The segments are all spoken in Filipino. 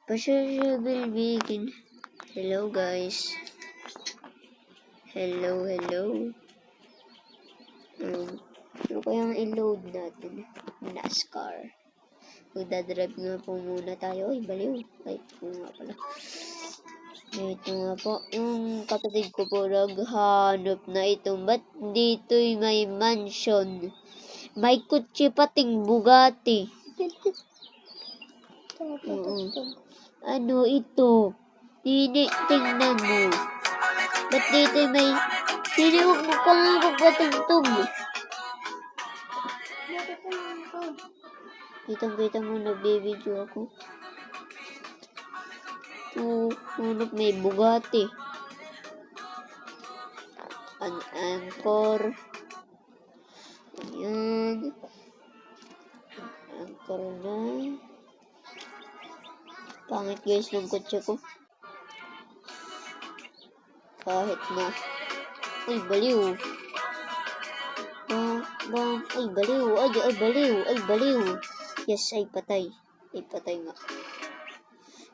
Pasensya bilbigin. Hello guys. Hello. Ano kayang i-load natin? NASCAR. Magdadrive nga po muna tayo. Ay, baliw. Ay, po nga pala. Ito nga po. Yung kapatid ko po naghanap na ito. Ba't dito'y may mansion? May kutsi pating Bugatti. Ano ito? Tingnan mo. Ba't dito may... Huwag mo pa nga magpatugtog. Kitang-kita mo, nagbibideo ako. Hanap may Bugatti. An Anchor. Ayan. Anchor na. Pangit guys ng kotse ko. Kahit na. Ay, baliw. Ay, baliw. Ay, baliw. Yes, ay, patay. Ay, patay nga.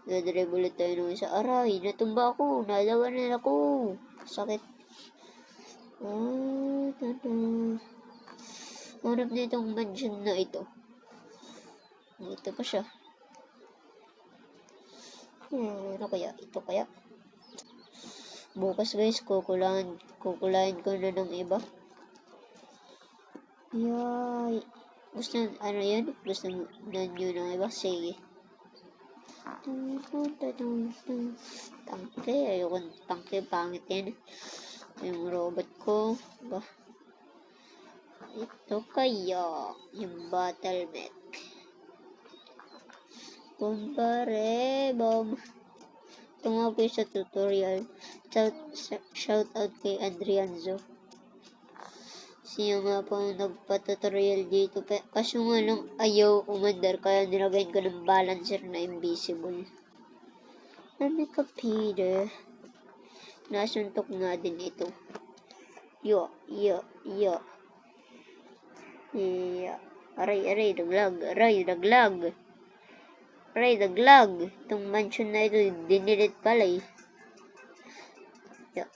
Nadrive ulit tayo nung isa. Aray, natumba ako. Nalawanan ako. Sakit. Hanap na itong mansion na ito. Ito pa siya. Ano kaya? Ito kaya? Bukas guys, kukulain ko na ng iba. Yay. Gusto ano yan? Gusto na nyo ng iba? Sige. Tangke. Ayoko tangke. Pangit yan. Yung robot ko. Ba? Ito kaya. Yung battle mech. Kumpare, Bob. Ito nga po sa tutorial. Shout out kay Adrianzo. Siya nga po nagpa-tutorial dito. Kaso nga lang ayaw umandar. Kaya nilagayin ko ng balancer na invisible. Ano ka, Peter? Nasuntok nga din ito. Yo. Aray, naglag. Itong mansion na ito, dinilit pala eh. Ya.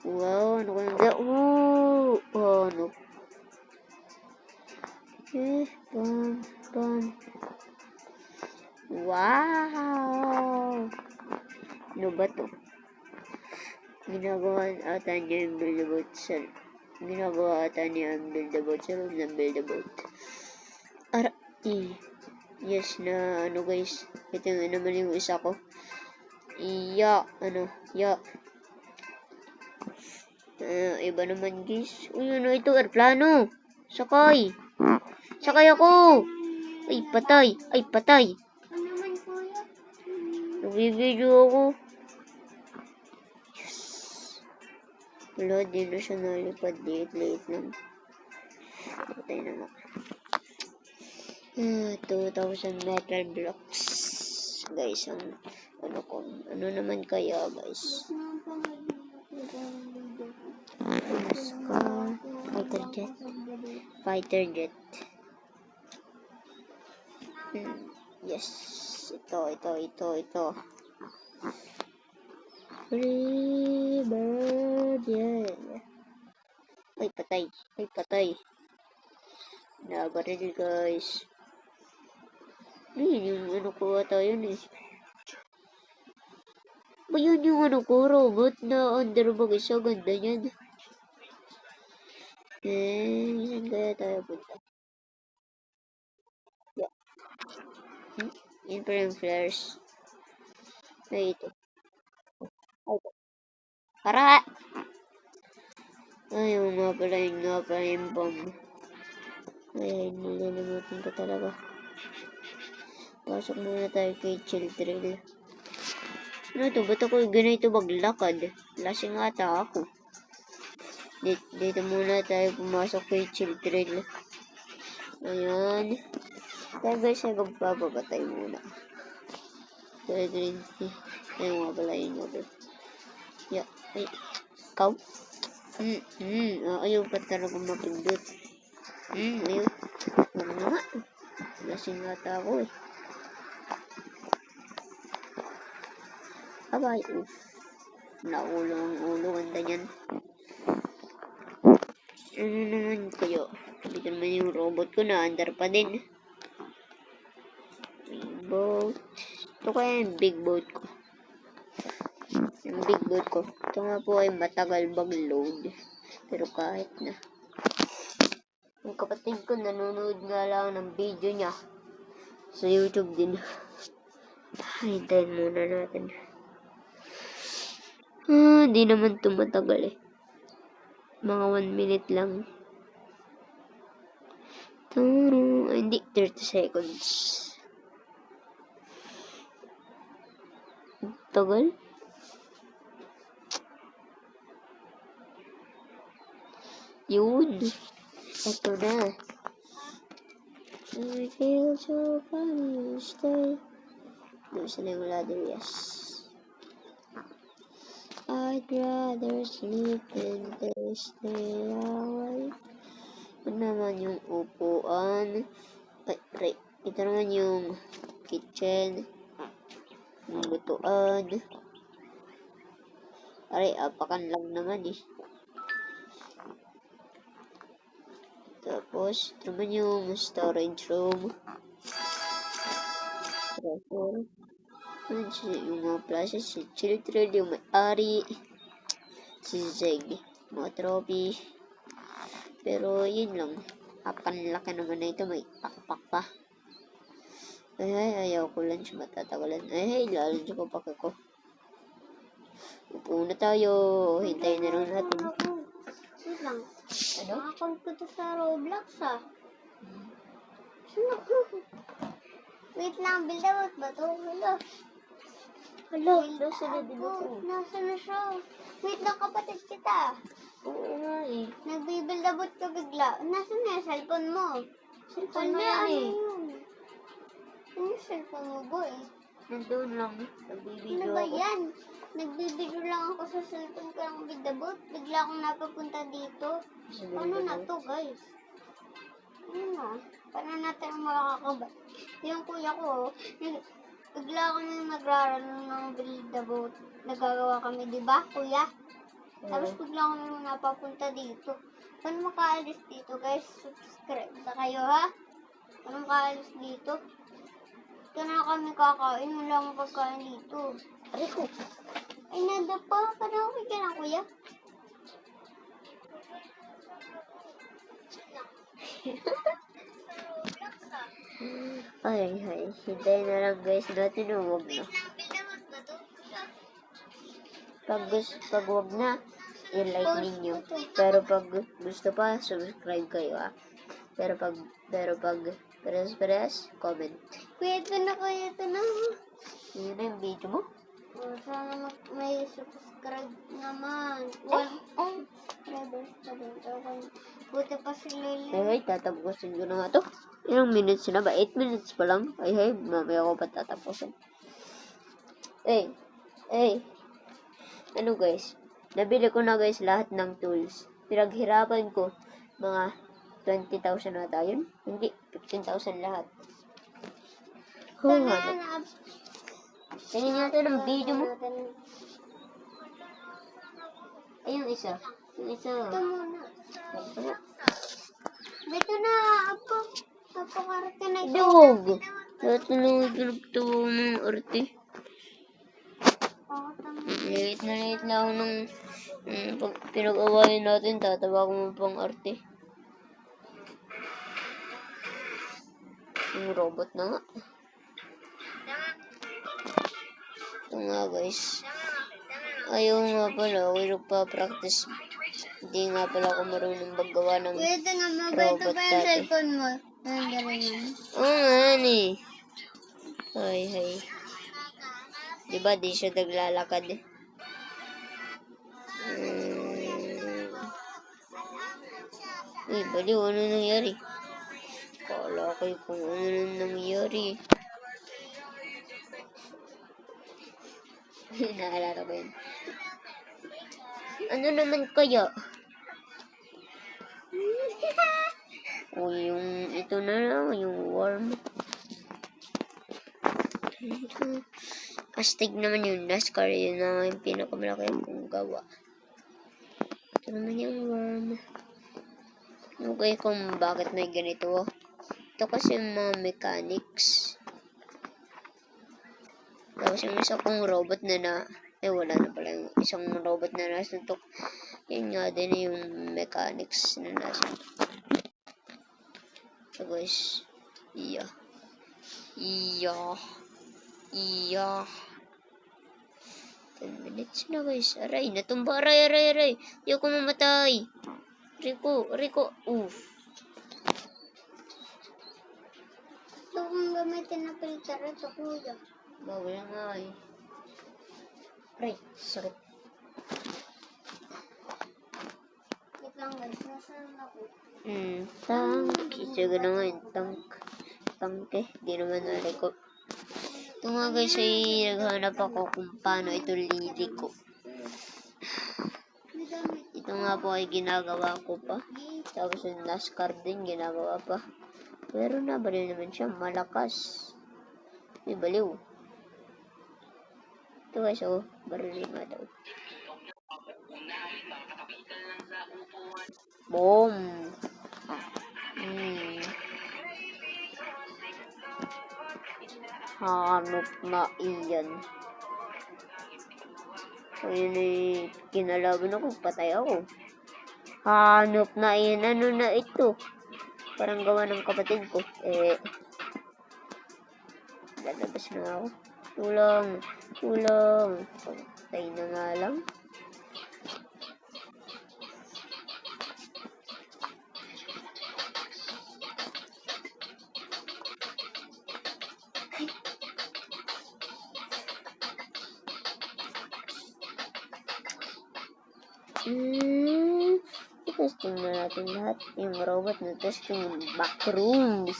Wow, ano kaya nga? Ano? Wow! Ano ba to? Ginagawa ata niya yung build-a-boat sa loob ng build-a-boat. Yes na ano guys. Ito naman yung isa ko. Ya. Iba naman guys. Uy, ano ito? Airplano. Sakay ako. Ay, patay. Ano naman kuya? Nagbibideo ako. Yes. Wala, di na siya nalipad. Liit lang. Patay na nga. 2,000 metal blocks. Guys, ano naman kaya guys? Fighter jet. Yes. Ito. Free bird, yeah. Ay, patay. Nabaril guys. Yung ano ko ata yun eh. Ba yun yung ano ko, robot na underbag isa. Ganda yan. Saan kaya tayo punta? Yeah. Yun pa yung flares. Ay, ito. Para! Ay, yung nga pala yung bomb. Ay, nililimutin ko talaga. Pasok muna tayo kay Chill Trail. Ano to? Ba't ako ganito maglakad? Lasing ata ako. Dito muna tayo pumasok kay Chill Trail. Ayan. Kaya guys, ay magpapaba tayo muna. Kaya green tea. Ayun nga pala yun nga pala. Yeah. Ay. Ikaw? Ayaw pa talaga mapindot. Ayaw. Ano nga? Lasing ata ako eh. Abay, naulo ang ulo, ganda niyan. Ano naman kayo? Dito naman yung robot ko na under pa din. Big boat. Ito kaya yung big boat ko. Yung big boat ko. Ito nga po ay matagal mag-load. Pero kahit na. Yung kapatid ko nanonood nga lang ng video niya. Sa YouTube din. Hintayin muna natin. Di naman tumatagal eh. Mga 1 minute lang. Hindi, 30 seconds. Tagal? Yun. Ito na. I feel so funny, stay. Gusto na yung ladder, yes. I'd rather sleep than to stay awake. Ito naman yung upuan. Ay, ito naman yung kitchen. Yung lutuan. Aray, apakan lang naman eh. Tapos, ito naman yung storage room. Treasure. Yung mga plashes, si Children, yung may-ari. Si Zeg, mga trophy. Pero, yun lang. Apan-laki naman na ito, may pakpak pa. Ay, ayaw ko lunch, matatagalan. Ay, lalunch ko pa ko. Upo na tayo. Hintayin na lang natin. Wait lang. Ano? Account ko to sa Roblox ah. Wait lang, build out ba to? Hello. Sunod din ako. Nasa na siya? Wait lang, kapatid kita. Oo nga eh. Nagbibuild out ka bigla. Nasaan na yung cellphone mo? Cellphone mo yan eh. Yun? Ano yung cellphone mo, boy? Nandun lang. Ano Nagbibideo ba ako. yan? Nagbibideo lang ako sa cellphone ko ng build out. Bigla akong napapunta dito. Ano na to, guys? Ano na? Paano natin ang makakabay? Yung kuya ko, bigla ako nang nagrarano ng build out. Nagagawa kami, di ba, kuya? Tapos bigla ako nang napapunta dito. Paano makaalis dito, guys? Subscribe na kayo, ha? Paano makaalis dito? Ito na kami kakain. Wala akong pagkain dito. Aray ko. Ay, nanda pa. Paano okay ka na, kuya? Ay. Hintayin na lang guys natin o wag na. Pag wag na, i-like ninyo. Pero pag gusto pa, subscribe kayo ah. Pero pag press, comment. Kuya, ito na, kuya. Ito na. Yun na yung video mo. Oh, sana may subscribe naman. Subscribers pa din. Buti pa si Lily. Ay, tatapusin ko na nga to. Ilang minutes na ba? 8 minutes pa lang. Ay, mamaya ko pa tatapusin. Ano guys? Nabili ko na guys lahat ng tools. Pinaghirapan ko mga 20,000 na tayo. Hindi, 15,000 lahat. Tingnan natin ang video mo. Ay, yung isa. Ito muna. Ano? Dito na, Apo. Apo, karate na ito. Dog! Lahat na lang pinagtawa ng arte. Liit na ako nung pinag-awayan natin. Tatawa ko mo pang arte. Yung robot na nga. Ito nga guys. Ayaw nga pala. Ako nagpa-practice. Hindi nga pala ako marunong maggawa ng Kuya, ito nga, mabait robot pa yung dati. cellphone mo. Ganyan. Oo nga eh. Ay. Diba di siya naglalakad eh. Uy, baliw, ano nangyari? Kala ko kung ano nangyari. Naalala ko yun. Ano naman kaya? O yung ito na lang, yung worm. astig naman yung NASCAR. Yun na yung pinakamalaki kong gawa. Ito naman yung worm. Okay kung bakit may ganito. Ito kasi yung mga mechanics. Tapos yung isa kong robot na wala na pala yung isang robot na nasuntok. Yun nga din yung mechanics na nasuntok. So guys, iya. 10 minutes na guys. Aray, natumba. Aray. Ayoko mamatay. Rico. Oof. Ito kung gamitin na filter ito, kuya. Bawal na nga eh. Aray, sakit. Wait lang guys, nasaan ako? Tank. Isaga na nga yung tank. Tank eh. Di naman ko. Ito nga guys ay naghanap ako kung paano ito liliko. Ito nga po ay ginagawa ko pa. Tapos yung NASCAR din ginagawa pa. Pero nabaliw naman siya. Malakas. May baliw. Ito guys, barili nga daw. Boom! Hanap na iyan. So yun ay kinalaban ako. Patay ako. Hanap na iyan. Ano na ito? Parang gawa ng kapatid ko. Lalabas na ako. Tulong. Patay na nga lang. Testing na natin lahat. Yung robot na testing yung backrooms.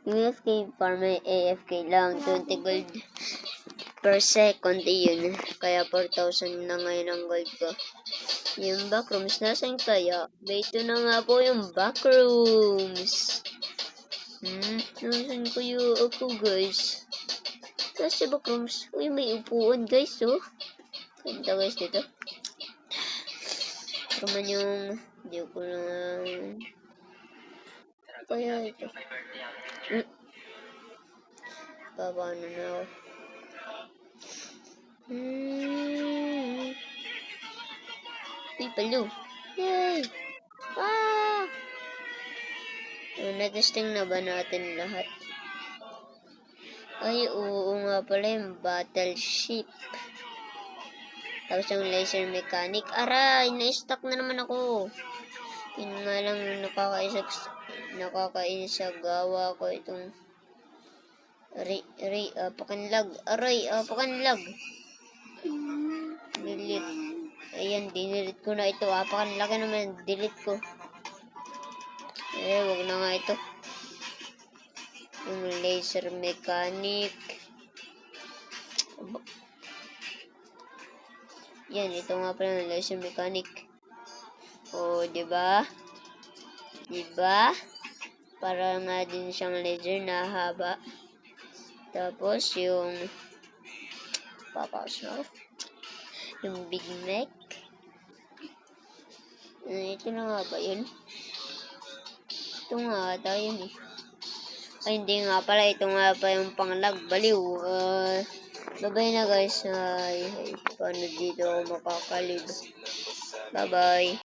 Yung AFK farm ay AFK lang. 20 gold per second yun. Kaya 4,000 na ngayon ang gold ko. Yung backrooms, nasan kaya? Dito na nga po yung backrooms. Nasan kayo ako guys? Kasi backrooms. Uy, may upuan guys Ganda guys dito. Naman yung hindi ko na kaya ito paano na ako palo yay na-testing na ba natin lahat? Ay oo nga pala yung battleship. Tapos yung laser mechanic. Aray, na-stuck na naman ako. Yun nga lang nakakainis sa gawa ko itong pakanlag. Aray, pakanlag. Delete. Ayan, dinilit ko na ito. Pakanlag naman, delete ko. Wag na nga ito. Yung laser mechanic. Yan, ito nga pala ng laser mechanic. Diba? Para nga din siyang laser na haba. Tapos, yung papaus na yung Big Mac. Ito na nga ba yun? Ito nga ata yun Ay, hindi nga pala. Ito nga pa yung panglag. Baliw. Bye-bye na guys. Paano dito ako makakalib? Bye-bye.